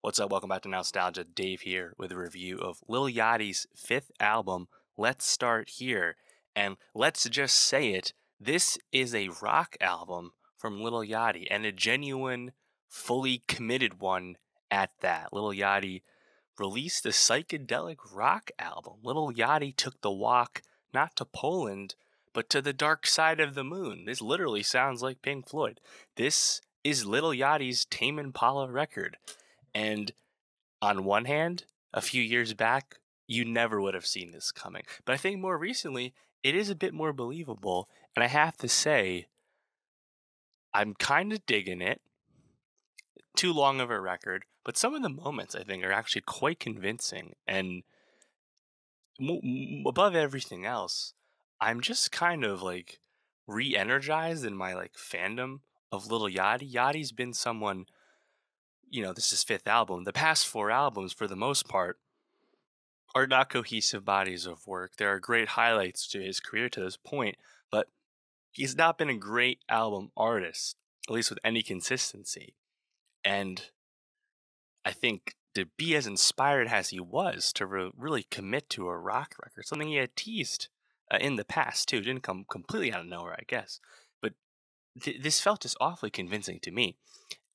What's up? Welcome back to Nowstalgia. Dave here with a review of Lil Yachty's fifth album, Let's Start Here. And let's just say it, this is a rock album from Lil Yachty, and a genuine, fully committed one at that. Lil Yachty released a psychedelic rock album. Lil Yachty took the walk not to Poland, but to the dark side of the moon. This literally sounds like Pink Floyd. This is Lil Yachty's Tame Impala record. And on one hand, a few years back, you never would have seen this coming. But I think more recently, it is a bit more believable. And I have to say, I'm kind of digging it. Too long of a record, but some of the moments I think are actually quite convincing. And above everything else, I'm just kind of like re-energized in my like fandom of Lil Yachty. Yachty's been someone, this is his fifth album. The past four albums, for the most part, are not cohesive bodies of work. There are great highlights to his career to this point, but he's not been a great album artist, at least with any consistency. And I think to be as inspired as he was to really commit to a rock record, something he had teased in the past too, didn't come completely out of nowhere, I guess. But this felt just awfully convincing to me.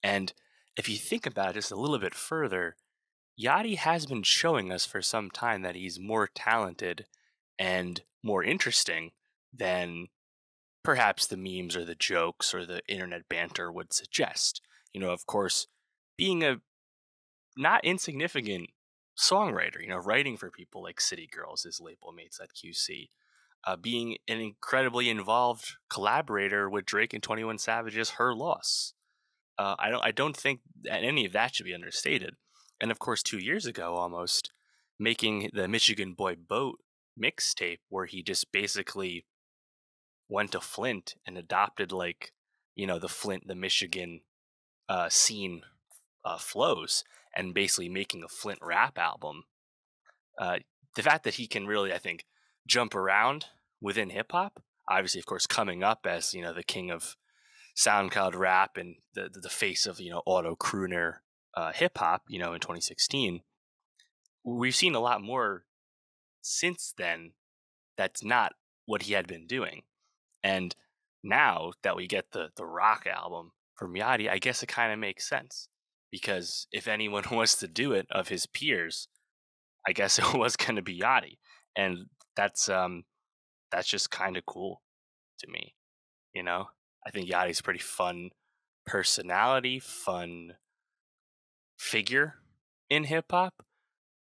And if you think about it just a little bit further, Yachty has been showing us for some time that he's more talented and more interesting than perhaps the memes or the jokes or the internet banter would suggest. Of course, being a not insignificant songwriter, writing for people like City Girls, his label mates at QC, being an incredibly involved collaborator with Drake and 21 Savage's Her Loss. I don't think that any of that should be understated. And of course, 2 years ago, almost making the Michigan Boy Boat mixtape, where he just basically went to Flint and adopted the Michigan scene flows, and basically making a Flint rap album. Uh, the fact that he can really, I think, jump around within hip hop, obviously, of course, coming up as the king of SoundCloud rap and the face of auto crooner hip hop, in 2016. We've seen a lot more since then. That's not what he had been doing, and now that we get the rock album from Yachty, I guess it kind of makes sense, because if anyone was to do it of his peers, I guess it was going to be Yachty, and that's just kind of cool to me. I think Yachty's a pretty fun personality, fun figure in hip hop.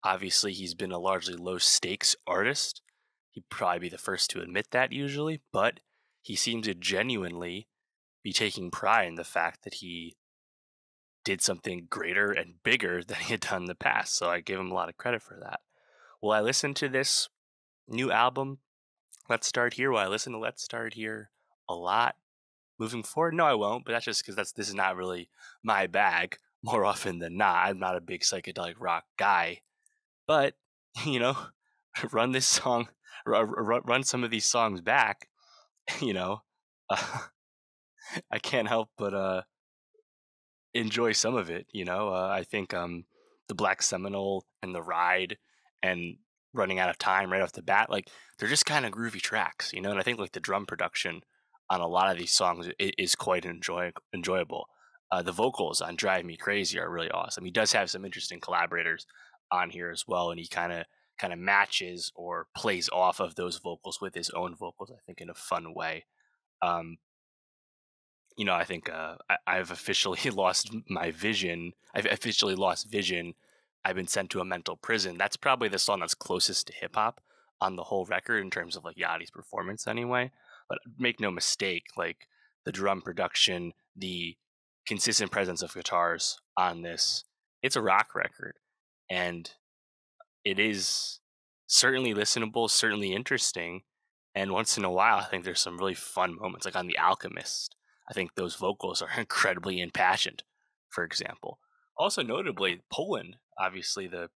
Obviously, he's been a largely low stakes artist. He'd probably be the first to admit that usually, but he seems to genuinely be taking pride in the fact that he did something greater and bigger than he had done in the past. So I give him a lot of credit for that. Will I listen to this new album, Let's Start Here? Will I listen to Let's Start Here a lot moving forward? No, I won't, but that's just because this is not really my bag. More often than not, I'm not a big psychedelic rock guy. But, you know, run this song, run some of these songs back, you know, uh, I can't help but enjoy some of it. I think the Black Seminole and the Ride and Running Out of Time right off the bat, like they're just kind of groovy tracks, and I think like the drum production on a lot of these songs is quite enjoyable. The vocals on Drive Me Crazy are really awesome. He does have some interesting collaborators on here as well, and he kind of matches or plays off of those vocals with his own vocals, I think, in a fun way. Um, I think I've officially lost my vision. I've officially lost vision. I've been sent to a mental prison. That's probably the song that's closest to hip hop on the whole record in terms of like Yachty's performance, anyway. But make no mistake, like the drum production, the consistent presence of guitars on this, it's a rock record, and it is certainly listenable, certainly interesting, and once in a while, I think there's some really fun moments, like on The Alchemist. I think those vocals are incredibly impassioned, for example. Also, notably, Poland, obviously the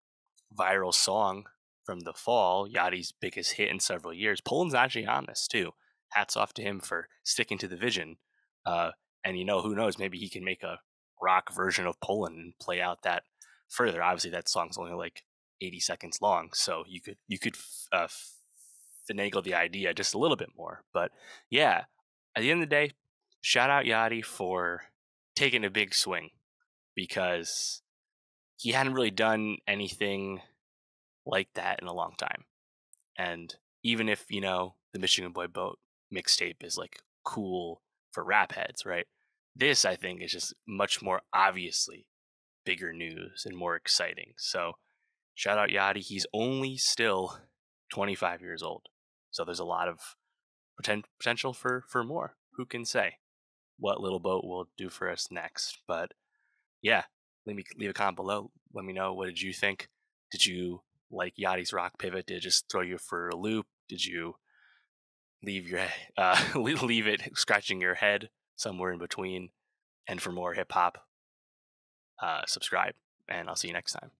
viral song from the fall, Yachty's biggest hit in several years. Poland's actually on this too. Hats off to him for sticking to the vision. And who knows? Maybe he can make a rock version of Poland and play out that further. Obviously, that song's only like 80 seconds long, so finagle the idea just a little bit more. But yeah, at the end of the day, shout out Yachty for taking a big swing because he hadn't really done anything like that in a long time. And even if, the Michigan Boy Boat mixtape is like cool for rap heads, right? This, I think, is just much more obviously bigger news and more exciting. So shout out Yachty. He's only still 25 years old. So there's a lot of potential for more. Who can say what Little Boat will do for us next? But yeah, leave a comment below. Let me know, what did you think? Did you like Yachty's rock pivot? Did it just throw you for a loop? Did you leave your leave it scratching your head somewhere in between? And for more hip hop, subscribe, and I'll see you next time.